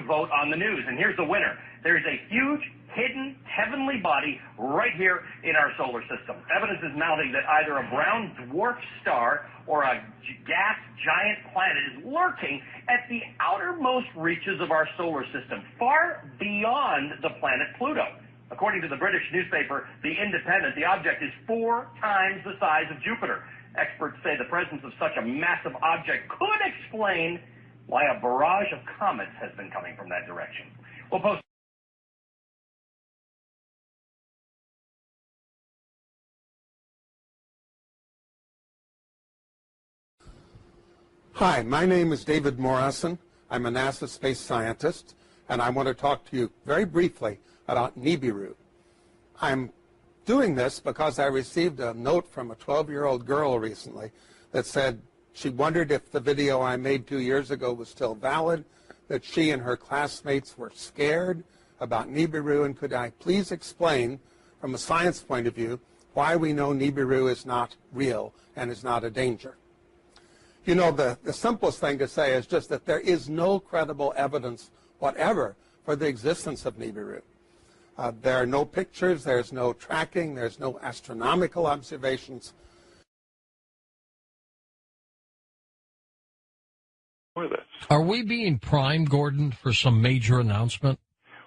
vote on the news. And here's the winner. There's a huge, hidden, heavenly body right here in our solar system. Evidence is mounting that either a brown dwarf star or a gas giant planet is lurking at the outermost reaches of our solar system, far beyond the planet Pluto. According to the British newspaper The Independent, the object is 4 times the size of Jupiter. Experts say the presence of such a massive object could explain why a barrage of comets has been coming from that direction. We'll post. Hi, my name is David Morrison. I'm a NASA space scientist, and I want to talk to you very briefly about Nibiru. I'm doing this because I received a note from a 12-year-old girl recently that said she wondered if the video I made 2 years ago was still valid, that she and her classmates were scared about Nibiru, and could I please explain, from a science point of view, why we know Nibiru is not real and is not a danger. You know, the simplest thing to say is just that there is no credible evidence whatever for the existence of Nibiru. There are no pictures, there's no tracking, there's no astronomical observations. Are we being primed, Gordon, for some major announcement?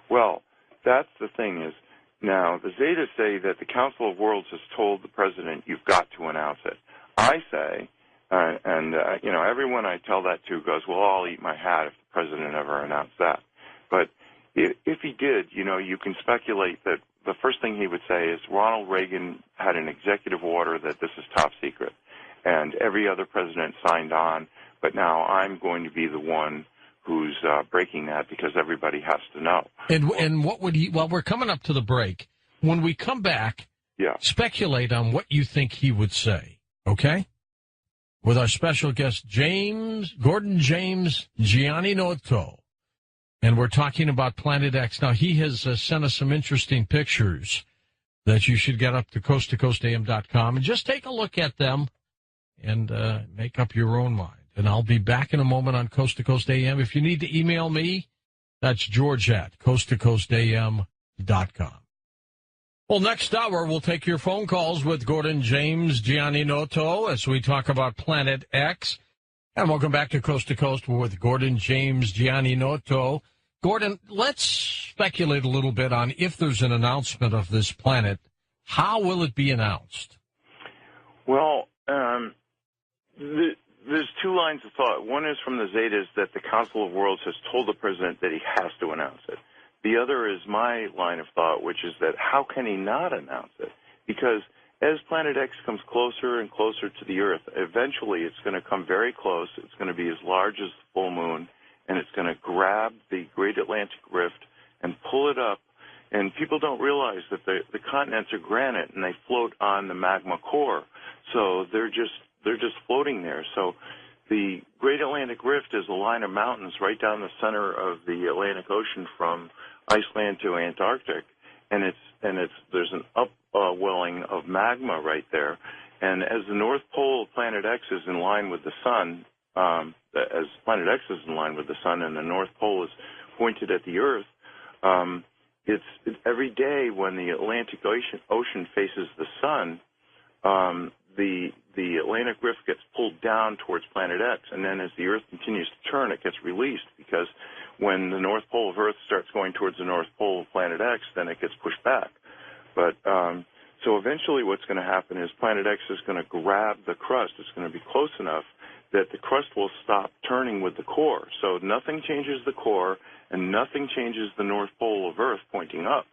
Well, that's the thing is, now, the Zetas say that the Council of Worlds has told the president, you've got to announce it. I say, you know, everyone I tell that to goes, well, I'll eat my hat if the president ever announced that. But if he did, you know, you can speculate that the first thing he would say is Ronald Reagan had an executive order that this is top secret, and every other president signed on, but now I'm going to be the one who's breaking that because everybody has to know. And what would he, well, we're coming up to the break. When we come back, speculate on what you think he would say, okay? With our special guest, Gordon James Gianni Noto. And we're talking about Planet X. Now, he has sent us some interesting pictures that you should get up to coasttocoastam.com and just take a look at them and make up your own mind. And I'll be back in a moment on Coast to Coast AM. If you need to email me, that's George at coasttocoastam.com. Well, next hour, we'll take your phone calls with Gordon James Gianni Noto as we talk about Planet X. And welcome back to Coast with Gordon James Gianni Noto. Gordon, let's speculate a little bit on if there's an announcement of this planet. How will it be announced? Well, there's 2 lines of thought. One is from the Zetas that the Council of Worlds has told the president that he has to announce it. The other is my line of thought, which is that how can he not announce it? Because as Planet X comes closer and closer to the Earth, eventually it's going to come very close. It's going to be as large as the full moon, and it's going to grab the Great Atlantic Rift and pull it up. And people don't realize that the continents are granite, and they float on the magma core. So they're just floating there. So the Great Atlantic Rift is a line of mountains right down the center of the Atlantic Ocean from Iceland to Antarctic, and there's an upwelling of magma right there. And as the North Pole of Planet X is in line with the sun, as Planet X is in line with the sun, and the North Pole is pointed at the Earth, it's every day when the Atlantic Ocean faces the sun, the Atlantic Rift gets pulled down towards Planet X, and then as the Earth continues to turn, it gets released, because when the North Pole of Earth starts going towards the North Pole of Planet X, then it gets pushed back. But so eventually what's going to happen is Planet X is going to grab the crust. It's going to be close enough that the crust will stop turning with the core. So nothing changes the core, and nothing changes the North Pole of Earth pointing up.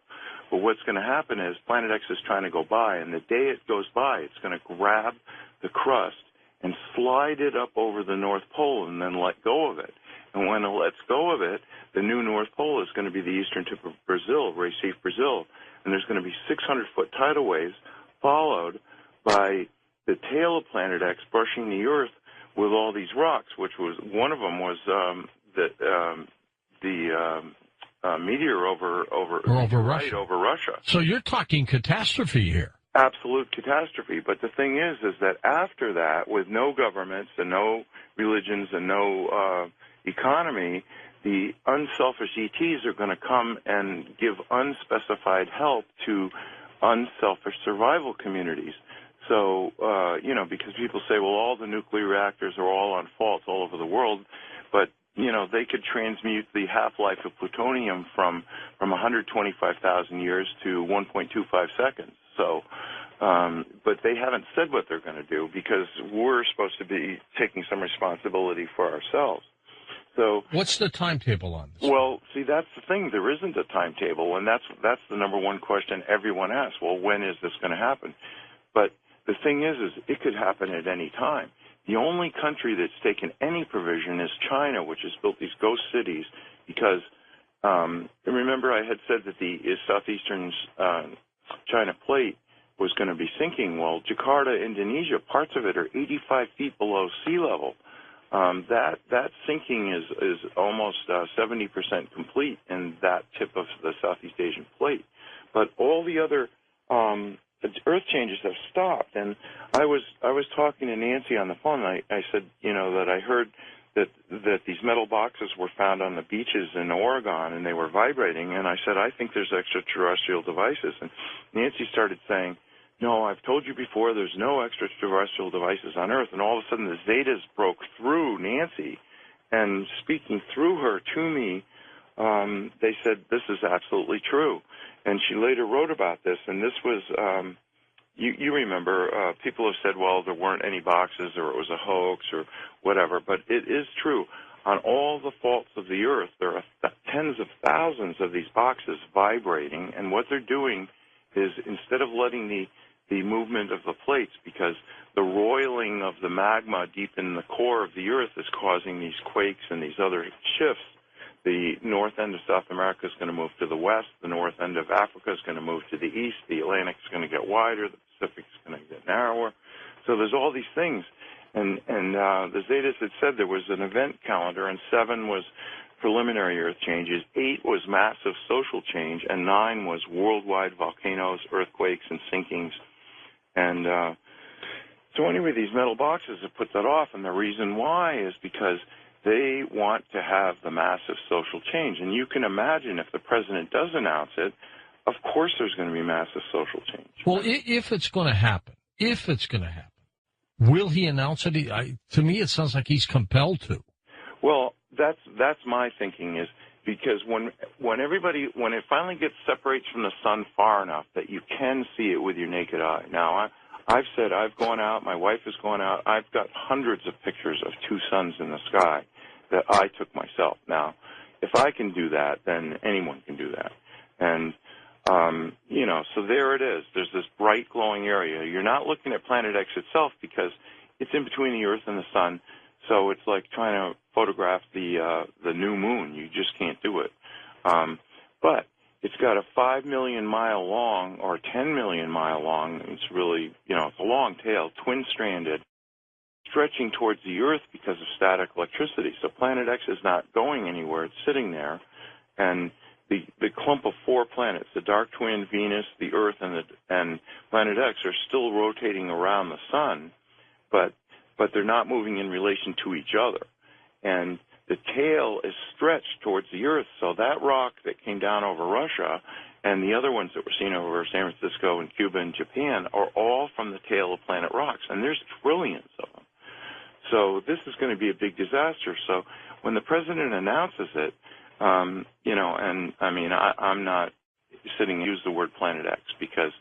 But what's going to happen is Planet X is trying to go by, and the day it goes by, it's going to grab the crust and slide it up over the North Pole and then let go of it. And when it lets go of it, the new North Pole is going to be the eastern tip of Brazil, Recife, Brazil. And there's going to be 600-foot tidal waves followed by the tail of Planet X brushing the Earth with all these rocks, which was one of them was the meteor over Russia. So you're talking catastrophe here. Absolute catastrophe. But the thing is that after that, with no governments and no religions and no economy, the unselfish ETs are going to come and give unspecified help to unselfish survival communities. So, because people say, well, all the nuclear reactors are all on faults all over the world, but, they could transmute the half-life of plutonium from 125,000 years to 1.25 seconds. So, but they haven't said what they're going to do because we're supposed to be taking some responsibility for ourselves. So, what's the timetable on this? Well, see, that's the thing. There isn't a timetable, and that's the number one question everyone asks. Well, when is this going to happen? But the thing is it could happen at any time. The only country that's taken any provision is China, which has built these ghost cities because, remember I had said that the southeastern China plate was going to be sinking. Well, Jakarta, Indonesia, parts of it are 85 feet below sea level. That sinking is almost 70% complete in that tip of the Southeast Asian plate. But all the other earth changes have stopped. And I was talking to Nancy on the phone. And I said, that I heard that these metal boxes were found on the beaches in Oregon and they were vibrating. And I said, I think there's extraterrestrial devices. And Nancy started saying, no, I've told you before, there's no extraterrestrial devices on Earth. And all of a sudden the Zetas broke through Nancy. And speaking through her to me, they said, this is absolutely true. And she later wrote about this. And this was, you remember, people have said, well, there weren't any boxes or it was a hoax or whatever. But it is true. On all the faults of the Earth, there are tens of thousands of these boxes vibrating. And what they're doing is instead of letting the movement of the plates, because the roiling of the magma deep in the core of the Earth is causing these quakes and these other shifts. The north end of South America is going to move to the west. The north end of Africa is going to move to the east. The Atlantic is going to get wider. The Pacific is going to get narrower. So there's all these things. And the Zetas had said there was an event calendar, and 7 was preliminary Earth changes, 8 was massive social change, and 9 was worldwide volcanoes, earthquakes, and sinkings. And so anyway, these metal boxes have put that off, and the reason why is because they want to have the massive social change. And you can imagine if the president does announce it, of course there's going to be massive social change. Well, if it's going to happen, will he announce it? To me, it sounds like he's compelled to. Well, that's my thinking is because when it finally separates from the sun far enough that you can see it with your naked eye. Now, I've said I've gone out, my wife has gone out, I've got hundreds of pictures of 2 suns in the sky that I took myself. Now, if I can do that, then anyone can do that. And, so there it is. There's this bright glowing area. You're not looking at Planet X itself because it's in between the Earth and the sun. So it's like trying to photograph the new moon. You just can't do it. But it's got a 5 million mile long or 10 million mile long. It's really, it's a long tail, twin-stranded, stretching towards the Earth because of static electricity. So Planet X is not going anywhere. It's sitting there. And the clump of 4 planets, the dark twin, Venus, the Earth, and Planet X, are still rotating around the sun, but they're not moving in relation to each other. And the tail is stretched towards the Earth, so that rock that came down over Russia and the other ones that were seen over San Francisco and Cuba and Japan are all from the tail of planet rocks, and there's trillions of them. So this is going to be a big disaster. So when the president announces it, and I mean, I'm not sitting and use the word Planet X because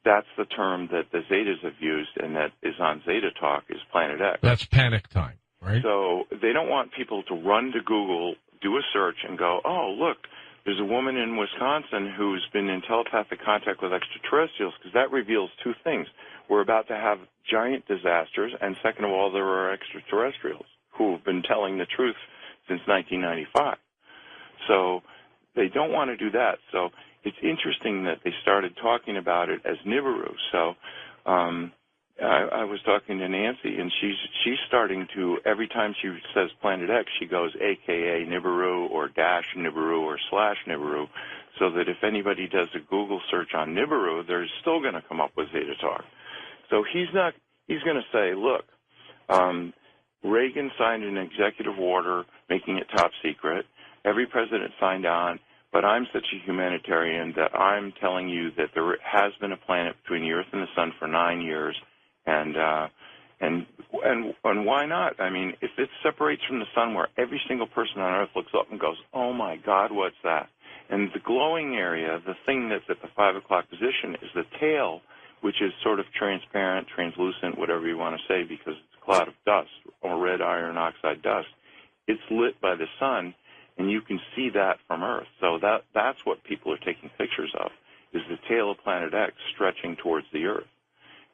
that's the term that the Zetas have used and that is on Zeta Talk is Planet X. That's panic time, right? So they don't want people to run to Google, do a search, and go, oh, look, there's a woman in Wisconsin who's been in telepathic contact with extraterrestrials, because that reveals 2 things. We're about to have giant disasters, and second of all, there are extraterrestrials who have been telling the truth since 1995. So they don't want to do that. So it's interesting that they started talking about it as Nibiru. So I was talking to Nancy, and she's starting to, every time she says Planet X, she goes AKA Nibiru or dash Nibiru or slash Nibiru, so that if anybody does a Google search on Nibiru, they're still going to come up with Zeta Talk. So he's going to say, look, Reagan signed an executive order making it top secret. Every president signed on. But I'm such a humanitarian that I'm telling you that there has been a planet between the Earth and the Sun for 9 years, and why not? I mean, if it separates from the Sun, where every single person on Earth looks up and goes, "Oh my God, what's that?" And the glowing area, the thing that's at the 5 o'clock position, is the tail, which is sort of transparent, translucent, whatever you want to say, because it's a cloud of dust or red iron oxide dust. It's lit by the Sun. And you can see that from Earth. So that's what people are taking pictures of, is the tail of Planet X stretching towards the Earth.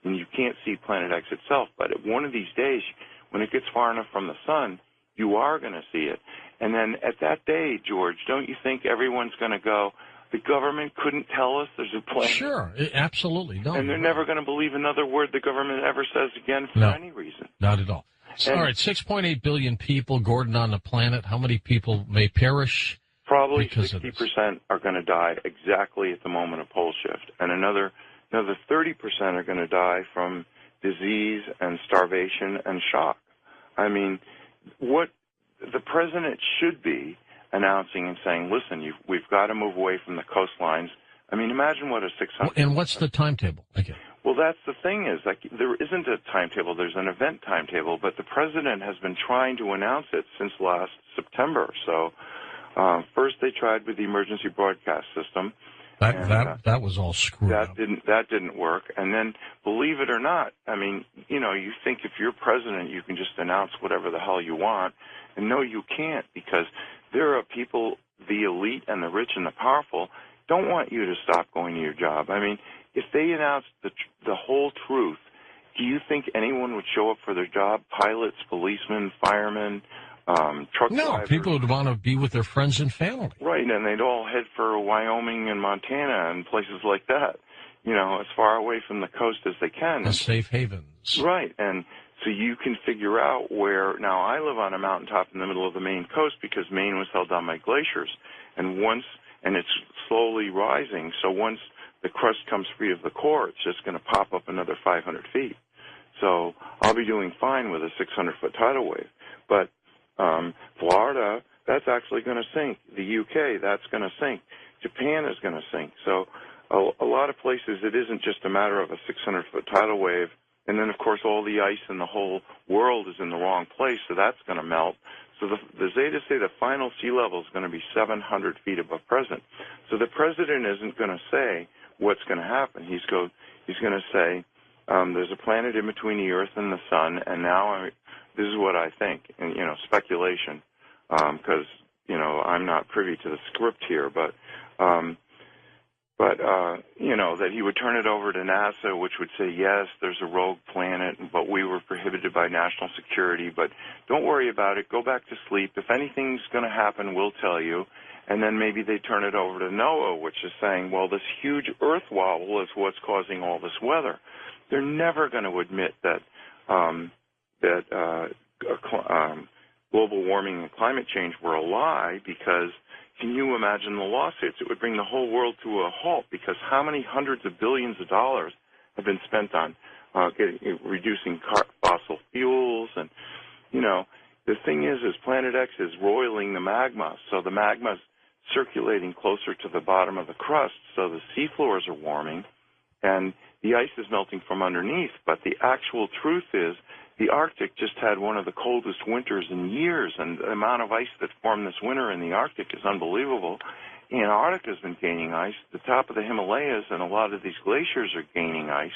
And you can't see Planet X itself, but one of these days, when it gets far enough from the Sun, you are going to see it. And then at that day, George, don't you think everyone's going to go, the government couldn't tell us there's a planet? Sure, absolutely. No, and they're never going to believe another word the government ever says again for any reason. Not at all. All right, 6.8 billion people, Gordon, on the planet. How many people may perish? Probably 60% are going to die exactly at the moment of pole shift, and another 30% are going to die from disease and starvation and shock. I mean, what the president should be announcing and saying, listen, we've got to move away from the coastlines. I mean, imagine what a 600... And what's the timetable? Okay. Well, that's the thing is, like, there isn't a timetable. There's an event timetable, but the president has been trying to announce it since last September. So first they tried with the emergency broadcast system. That was all screwed up. That didn't work. And then, believe it or not, I mean, you know, you think if you're president, you can just announce whatever the hell you want. And no, you can't, because there are people, the elite and the rich and the powerful, don't want you to stop going to your job. I mean, if they announced the whole truth, do you think anyone would show up for their job? Pilots, policemen, firemen, truck drivers? No, people would want to be with their friends and family. Right, and they'd all head for Wyoming and Montana and places like that, you know, as far away from the coast as they can. The safe havens. Right, and so you can figure out where... Now, I live on a mountaintop in the middle of the Maine coast because Maine was held down by glaciers, and it's slowly rising, so once the crust comes free of the core, it's just going to pop up another 500 feet. So I'll be doing fine with a 600-foot tidal wave. But Florida, that's actually going to sink. The UK, that's going to sink. Japan is going to sink. So a lot of places, it isn't just a matter of a 600-foot tidal wave. And then, of course, all the ice in the whole world is in the wrong place, so that's going to melt. So the Zetas say the final sea level is going to be 700 feet above present. So the president isn't going to say what's going to happen. He's going to say there's a planet in between the Earth and the Sun, and now this is what I think, and, you know, speculation, because, you know, I'm not privy to the script here, but you know, that he would turn it over to NASA, which would say, yes, there's a rogue planet, but we were prohibited by national security, but don't worry about it. Go back to sleep. If anything's going to happen, we'll tell you. And then maybe they turn it over to NOAA, which is saying, well, this huge Earth wobble is what's causing all this weather. They're never going to admit that global warming and climate change were a lie, because can you imagine the lawsuits? It would bring the whole world to a halt, because how many hundreds of billions of dollars have been spent on reducing fossil fuels? And, you know, the thing is Planet X is roiling the magma, so the magma's circulating closer to the bottom of the crust, so the seafloors are warming, and the ice is melting from underneath. But the actual truth is the Arctic just had one of the coldest winters in years, and the amount of ice that formed this winter in the Arctic is unbelievable. Antarctica's been gaining ice. The top of the Himalayas and a lot of these glaciers are gaining ice.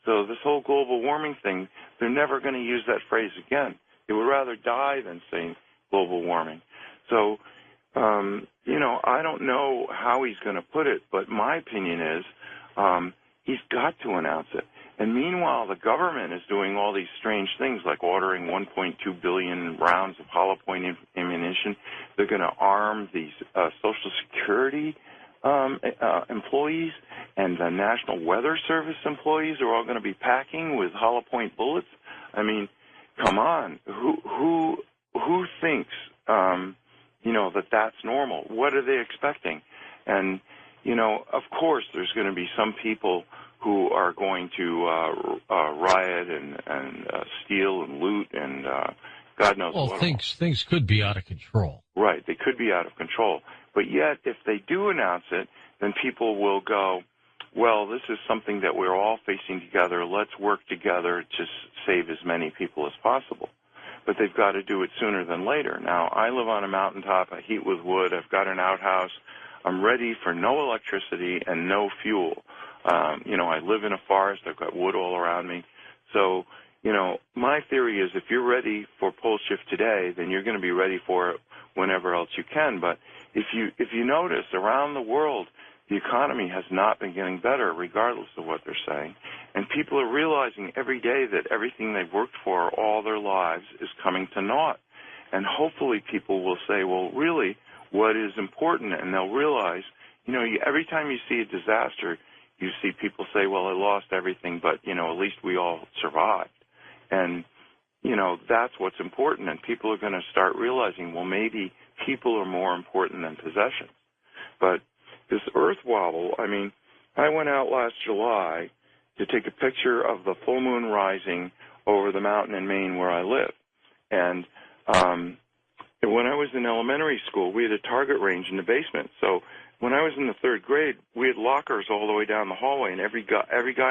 So this whole global warming thing, they're never going to use that phrase again. They would rather die than say global warming. So, you know, I don't know how he's going to put it, but my opinion is he's got to announce it. And meanwhile, the government is doing all these strange things, like ordering 1.2 billion rounds of hollow point ammunition. They're going to arm these Social Security employees, and the National Weather Service employees are all going to be packing with hollow point bullets. I mean, come on, who thinks you know, that's normal? What are they expecting? And you know, of course, there's going to be some people who are going to riot and steal and loot and God knows what. Well, things could be out of control. Right, they could be out of control. But yet, if they do announce it, then people will go, well, this is something that we're all facing together. Let's work together to save as many people as possible. But they've got to do it sooner than later. Now, I live on a mountaintop. I heat with wood. I've got an outhouse. I'm ready for no electricity and no fuel. I live in a forest. I've got wood all around me. So, my theory is if you're ready for pole shift today, then you're going to be ready for it whenever else you can. But if you notice, around the world, the economy has not been getting better, regardless of what they're saying. And people are realizing every day that everything they've worked for all their lives is coming to naught. And hopefully people will say, well, really, what is important? And they'll realize, every time you see a disaster, you see people say, well, I lost everything, but, at least we all survived. And, that's what's important. And people are going to start realizing, well, maybe people are more important than possessions. But this earth wobble, I went out last July to take a picture of the full moon rising over the mountain in Maine where I live. And when I was in elementary school, we had a target range in the basement. So when I was in the third grade, we had lockers all the way down the hallway, and every guy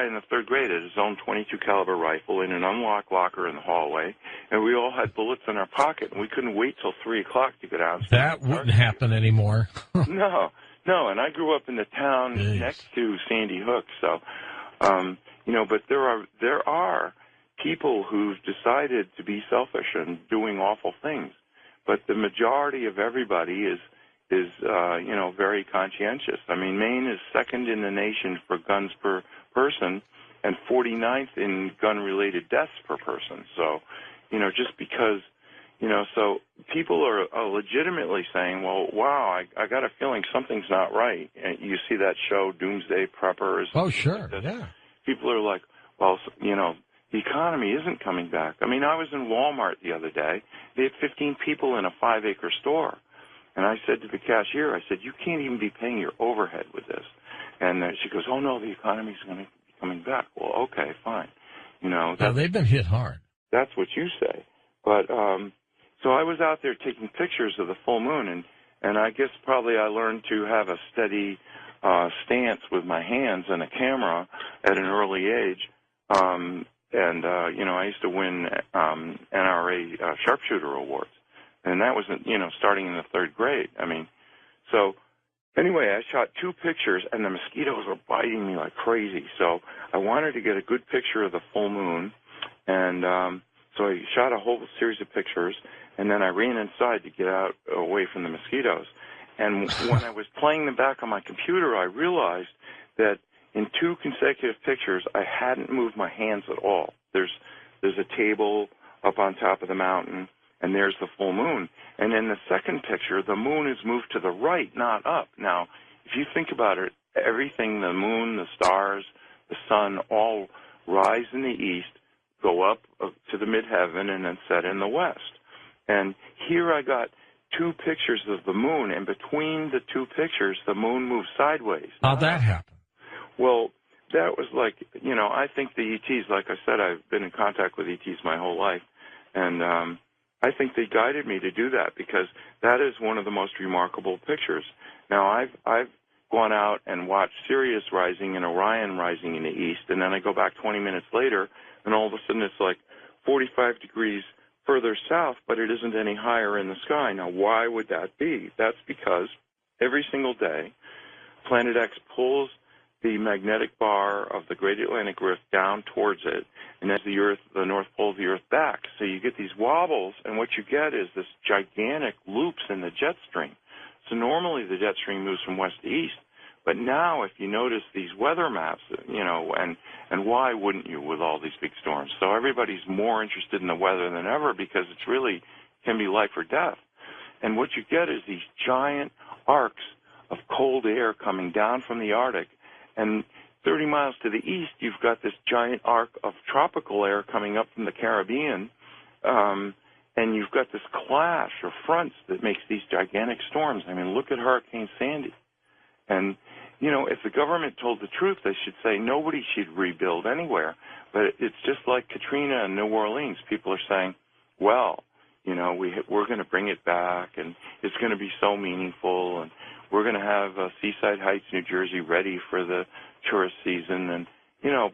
in the third grade had his own .22 caliber rifle in an unlocked locker in the hallway, and we all had bullets in our pocket, and we couldn't wait till 3 o'clock to get out. That wouldn't happen anymore. No, and I grew up in the town next to Sandy Hook, so, but there are people who've decided to be selfish and doing awful things, but the majority of everybody is very conscientious. Maine is second in the nation for guns per person and 49th in gun-related deaths per person. So, just because, so people are legitimately saying, well, wow, I got a feeling something's not right. And you see that show, Doomsday Preppers. Oh, sure, yeah. People are like, well, the economy isn't coming back. I was in Walmart the other day. They had 15 people in a 5-acre store. And I said to the cashier, you can't even be paying your overhead with this. And she goes, oh, no, the economy's going to be coming back. Well, okay, fine. They've been hit hard. That's what you say. But so I was out there taking pictures of the full moon, and I guess probably I learned to have a steady stance with my hands and a camera at an early age. I used to win NRA sharpshooter awards. And that was, starting in the third grade. So anyway, I shot 2 pictures, and the mosquitoes were biting me like crazy. So I wanted to get a good picture of the full moon, and so I shot a whole series of pictures, and then I ran inside to get out away from the mosquitoes. And when I was playing them back on my computer, I realized that in 2 consecutive pictures, I hadn't moved my hands at all. There's a table up on top of the mountain, and there's the full moon. And in the second picture, the moon is moved to the right, not up. Now, if you think about it, everything, the moon, the stars, the sun, all rise in the east, go up to the midheaven, and then set in the west. And here I got 2 pictures of the moon, and between the 2 pictures, the moon moves sideways. How'd that happen? Well, that was like, I think the ETs, like I said, I've been in contact with ETs my whole life, and I think they guided me to do that because that is one of the most remarkable pictures. Now, I've gone out and watched Sirius rising and Orion rising in the east, and then I go back 20 minutes later, and all of a sudden it's like 45 degrees further south, but it isn't any higher in the sky. Now, why would that be? That's because every single day, Planet X pulls the magnetic bar of the Great Atlantic Rift down towards it, and as the North Pole of the Earth back. So you get these wobbles, and what you get is this gigantic loops in the jet stream. So normally the jet stream moves from west to east, but now if you notice these weather maps, and why wouldn't you with all these big storms? So everybody's more interested in the weather than ever because it's really can be life or death. And what you get is these giant arcs of cold air coming down from the Arctic, and 30 miles to the east, you've got this giant arc of tropical air coming up from the Caribbean, and you've got this clash of fronts that makes these gigantic storms. Look at Hurricane Sandy. And, if the government told the truth, they should say nobody should rebuild anywhere. But it's just like Katrina and New Orleans. People are saying, well, we're going to bring it back, and it's going to be so meaningful, and we're going to have Seaside Heights, New Jersey, ready for the tourist season, and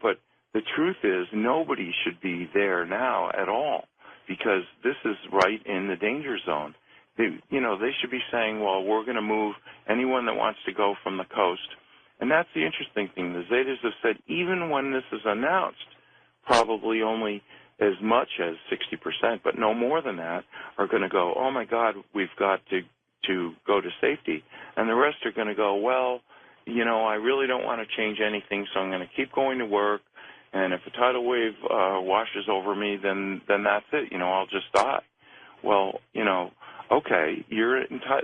but the truth is nobody should be there now at all because this is right in the danger zone. They should be saying, well, we're going to move anyone that wants to go from the coast. And that's the interesting thing. The Zetas have said even when this is announced, probably only as much as 60%, but no more than that, are going to go, oh, my God, we've got to go to safety. And the rest are going to go, well, I really don't want to change anything, so I'm going to keep going to work. And if a tidal wave washes over me, then that's it. I'll just die. Well, okay,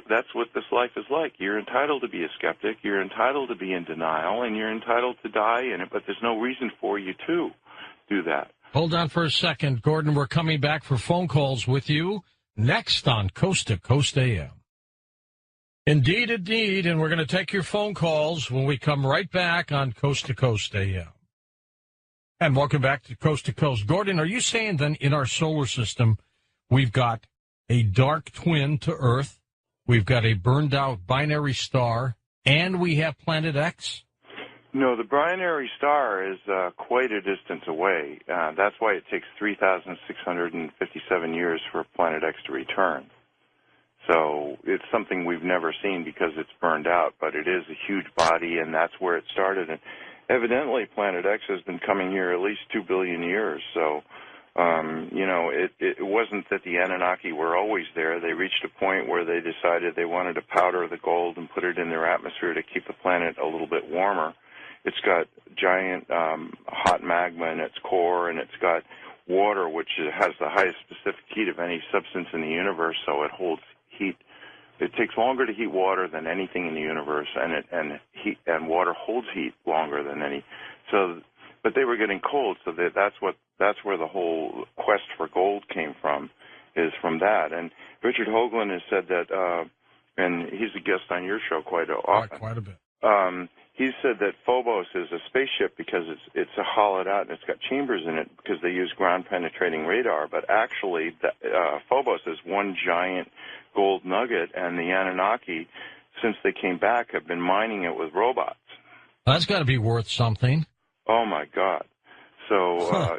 that's what this life is like. You're entitled to be a skeptic. You're entitled to be in denial, and you're entitled to die in it, but there's no reason for you to do that. Hold on for a second, Gordon. We're coming back for phone calls with you next on Coast to Coast AM. Indeed, indeed, and we're going to take your phone calls when we come right back on Coast to Coast AM. And welcome back to Coast to Coast. Gordon, are you saying then in our solar system we've got a dark twin to Earth, we've got a burned-out binary star, and we have Planet X? No, the binary star is quite a distance away. That's why it takes 3,657 years for Planet X to return. So it's something we've never seen because it's burned out, but it is a huge body, and that's where it started. And evidently, Planet X has been coming here at least 2 billion years. So, it wasn't that the Anunnaki were always there. They reached a point where they decided they wanted to powder the gold and put it in their atmosphere to keep the planet a little bit warmer. It's got giant hot magma in its core, and it's got water, which has the highest specific heat of any substance in the universe, so it holds heat. It takes longer to heat water than anything in the universe, and water holds heat longer than any. So, but they were getting cold, so that's where the whole quest for gold came from, is from that. And Richard Hoagland has said that, and he's a guest on your show quite often. Quite a bit. He said that Phobos is a spaceship because it's hollowed out and it's got chambers in it because they use ground-penetrating radar. But actually, Phobos is one giant gold nugget, and the Anunnaki, since they came back, have been mining it with robots. That's got to be worth something. Oh, my God. So,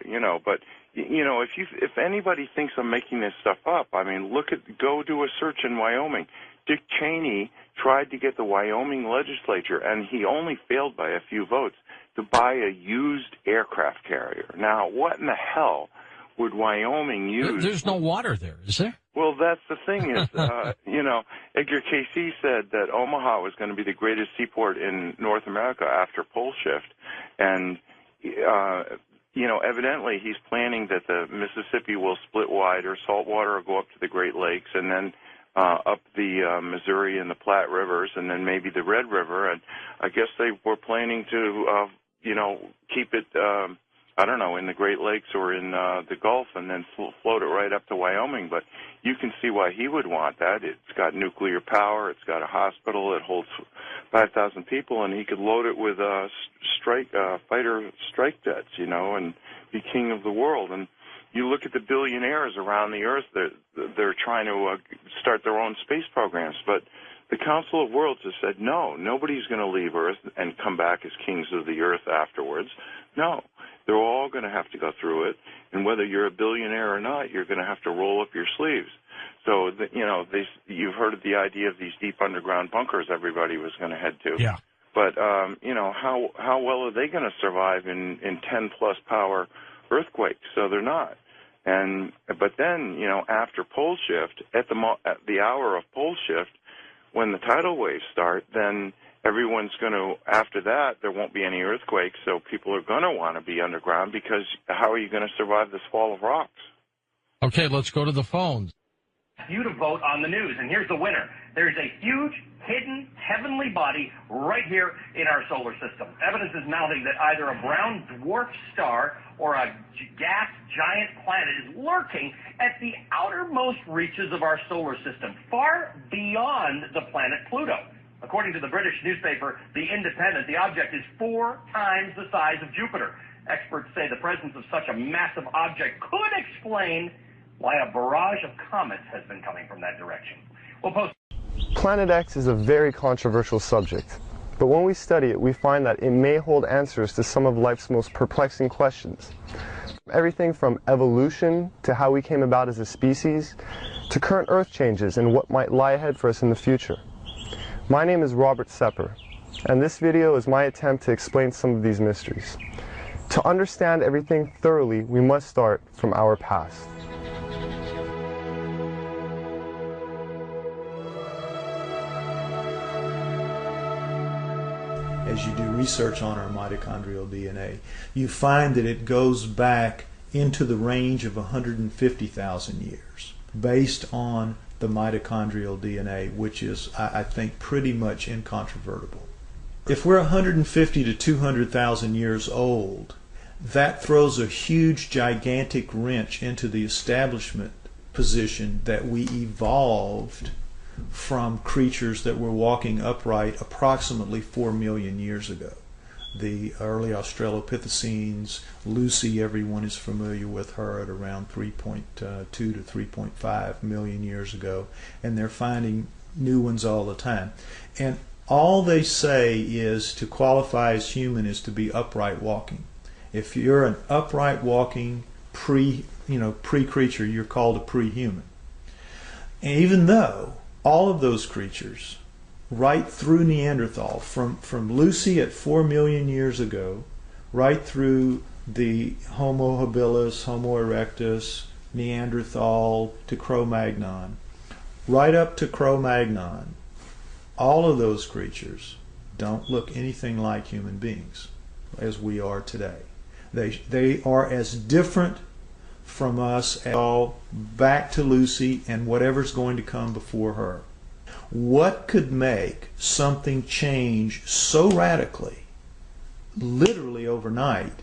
if anybody thinks I'm making this stuff up, I mean, go do a search in Wyoming. Dick Cheney tried to get the Wyoming legislature, and he only failed by a few votes, to buy a used aircraft carrier. Now, what in the hell would Wyoming use? There's no water there, is there? Well, that's the thing is, Edgar Cayce said that Omaha was going to be the greatest seaport in North America after pole shift. And, evidently he's planning that the Mississippi will split wide, or saltwater will go up to the Great Lakes, and then up the Missouri and the Platte Rivers, and then maybe the Red River. And I guess they were planning to, keep it, in the Great Lakes or in the Gulf, and then float it right up to Wyoming. But you can see why he would want that. It's got nuclear power. It's got a hospital. It holds 5,000 people, and he could load it with fighter strike jets, and be king of the world. And you look at the billionaires around the earth, they're trying to start their own space programs. But the Council of Worlds has said, no, nobody's going to leave Earth and come back as kings of the earth afterwards. No, they're all going to have to go through it. And whether you're a billionaire or not, you're going to have to roll up your sleeves. So, you've heard of the idea of these deep underground bunkers everybody was going to head to. Yeah. But, how well are they going to survive in 10-plus power earthquakes? So they're not. But then, after pole shift, at the hour of pole shift, when the tidal waves start, then everyone's going to, after that, there won't be any earthquakes, so people are going to want to be underground, because how are you going to survive this fall of rocks? Okay, let's go to the phones. You to vote on the news, and here's the winner. There's a huge, hidden, heavenly body right here in our solar system. Evidence is mounting that either a brown dwarf star or a gas giant planet is lurking at the outermost reaches of our solar system, far beyond the planet Pluto. According to the British newspaper The Independent, the object is 4 times the size of Jupiter. Experts say the presence of such a massive object could explain why a barrage of comets has been coming from that direction. We'll post. Planet X is a very controversial subject, but when we study it, we find that it may hold answers to some of life's most perplexing questions. Everything from evolution to how we came about as a species, to current Earth changes and what might lie ahead for us in the future. My name is Robert Sepper, and this video is my attempt to explain some of these mysteries. To understand everything thoroughly, we must start from our past. As you do research on our mitochondrial DNA, you find that it goes back into the range of 150,000 years, based on the mitochondrial DNA, which is, I think, pretty much incontrovertible. If we're 150 to 200,000 years old, that throws a huge, gigantic wrench into the establishment position that we evolved from creatures that were walking upright approximately 4 million years ago. The early Australopithecines, Lucy, everyone is familiar with her, at around 3.2 to 3.5 million years ago, and they're finding new ones all the time. And all they say is to qualify as human is to be upright walking. If you're an upright walking pre-creature, you're called a pre-human. And even though all of those creatures, right through Neanderthal, from Lucy at 4 million years ago, right through the Homo habilis, Homo erectus, Neanderthal to Cro-Magnon, right up to Cro-Magnon, all of those creatures don't look anything like human beings as we are today. They are as different from us as all back to Lucy and whatever's going to come before her. What could make something change so radically, literally overnight,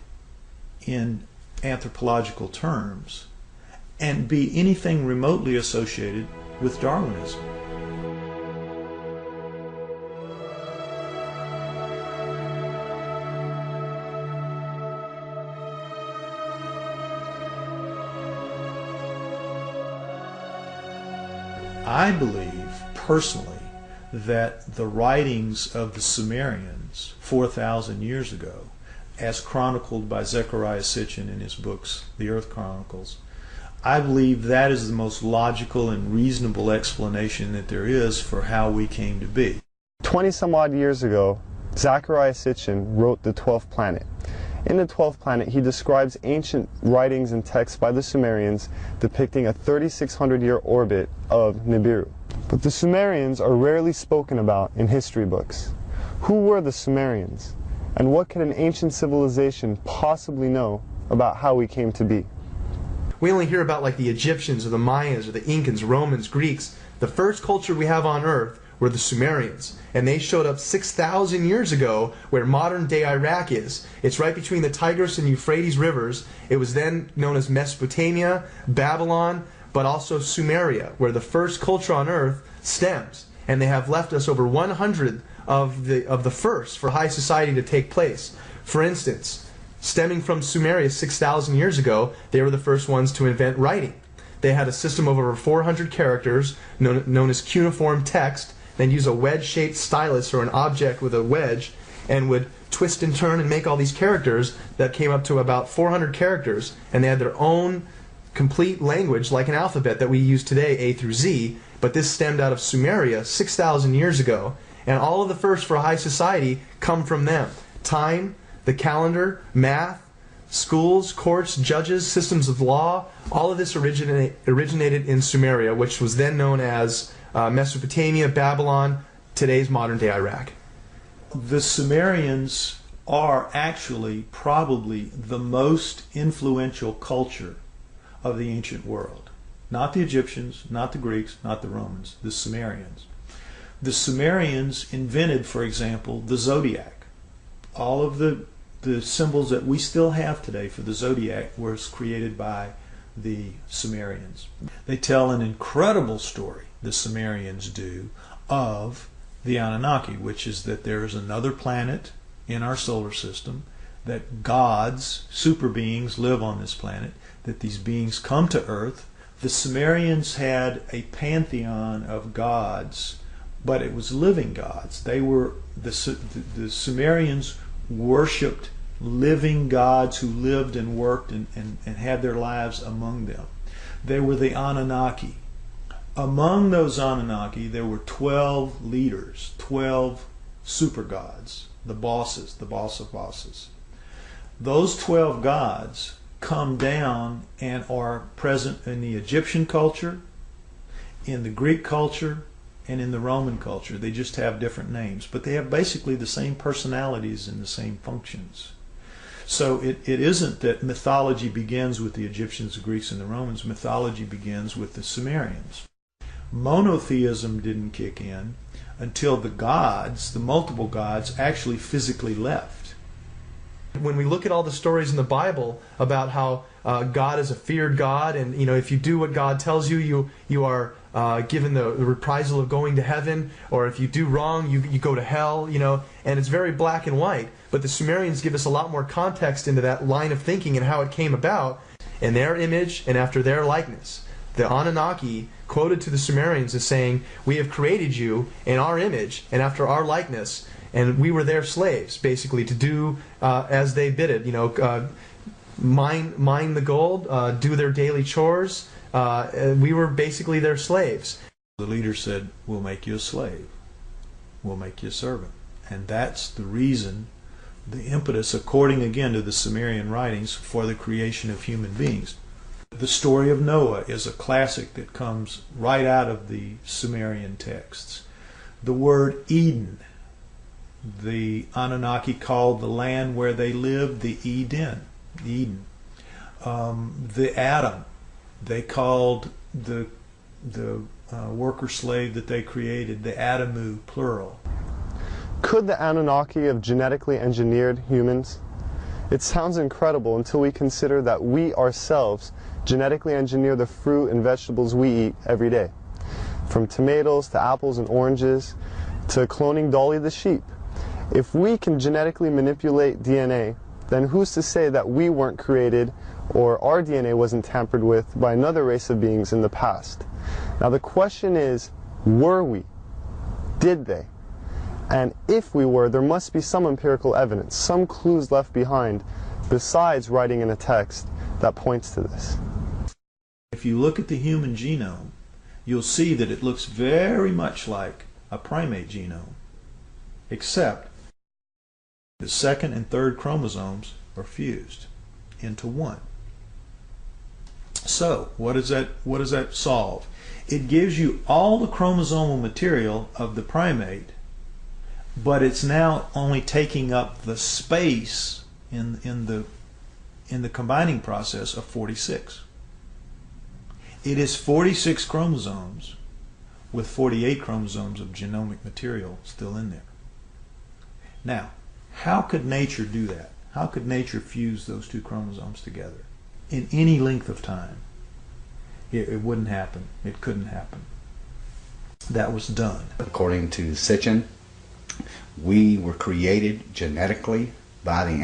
in anthropological terms, and be anything remotely associated with Darwinism? I believe, personally, that the writings of the Sumerians 4,000 years ago, as chronicled by Zecharia Sitchin in his books, The Earth Chronicles, I believe that is the most logical and reasonable explanation that there is for how we came to be. 20 some odd years ago, Zecharia Sitchin wrote The 12th Planet. In The 12th Planet, he describes ancient writings and texts by the Sumerians depicting a 3,600-year orbit of Nibiru. But the Sumerians are rarely spoken about in history books. Who were the Sumerians? And what could an ancient civilization possibly know about how we came to be? We only hear about like the Egyptians or the Mayans or the Incans, Romans, Greeks. The first culture we have on Earth were the Sumerians, and they showed up 6,000 years ago where modern-day Iraq is. It's right between the Tigris and Euphrates rivers. It was then known as Mesopotamia, Babylon, but also Sumeria, where the first culture on Earth stems. And they have left us over 100 of the first for high society to take place. For instance, stemming from Sumeria 6,000 years ago, they were the first ones to invent writing. They had a system of over 400 characters known as cuneiform text. They'd use a wedge-shaped stylus or an object with a wedge and would twist and turn and make all these characters that came up to about 400 characters, and they had their own complete language like an alphabet that we use today, A through Z, but this stemmed out of Sumeria 6,000 years ago, and all of the first for high society come from them. Time, the calendar, math, schools, courts, judges, systems of law, all of this originated in Sumeria, which was then known as Mesopotamia, Babylon, today's modern-day Iraq. The Sumerians are actually probably the most influential culture of the ancient world. Not the Egyptians, not the Greeks, not the Romans, the Sumerians. The Sumerians invented, for example, the zodiac. All of the symbols that we still have today for the zodiac was created by the Sumerians. They tell an incredible story, the Sumerians do, of the Anunnaki, which is that there is another planet in our solar system, that gods, super beings, live on this planet, that these beings come to Earth The Sumerians had a pantheon of gods, but it was living gods. The Sumerians worshipped living gods who lived and worked and had their lives among them. They were the Anunnaki. Among those Anunnaki, there were 12 leaders, 12 super gods, the bosses, the boss of bosses. Those 12 gods come down and are present in the Egyptian culture, in the Greek culture, and in the Roman culture. They just have different names, but they have basically the same personalities and the same functions. So it isn't that mythology begins with the Egyptians, the Greeks, and the Romans. Mythology begins with the Sumerians. Monotheism didn't kick in until the gods, the multiple gods, actually physically left. When we look at all the stories in the Bible about how God is a feared God, and if you do what God tells you, you are given the reprisal of going to heaven, or if you do wrong, you go to hell, and it's very black and white. But the Sumerians give us a lot more context into that line of thinking and how it came about in their image and after their likeness. The Anunnaki quoted to the Sumerians as saying, "We have created you in our image and after our likeness, and we were their slaves," basically, to do as they bid it. Mine the gold, do their daily chores. We were basically their slaves. The leader said, "We'll make you a slave. We'll make you a servant." And that's the reason, the impetus, according again to the Sumerian writings, for the creation of human beings. The story of Noah is a classic that comes right out of the Sumerian texts. The word Eden, the Anunnaki called the land where they lived the Eden. The Adam, they called the worker slave that they created the Adamu, plural. Could the Anunnaki have genetically engineered humans? It sounds incredible until we consider that we ourselves genetically engineer the fruit and vegetables we eat every day. From tomatoes to apples and oranges to cloning Dolly the sheep. If we can genetically manipulate DNA, then who's to say that we weren't created or our DNA wasn't tampered with by another race of beings in the past? Now the question is, were we? Did they? And if we were, there must be some empirical evidence, some clues left behind, besides writing in a text that points to this. If you look at the human genome, you'll see that it looks very much like a primate genome, except the second and third chromosomes are fused into one. So, what does that solve? It gives you all the chromosomal material of the primate, but it's now only taking up the space in the combining process of 46. It is 46 chromosomes with 48 chromosomes of genomic material still in there. Now, how could nature do that? How could nature fuse those two chromosomes together in any length of time? It wouldn't happen. It couldn't happen. That was done. According to Sitchin, we were created genetically by the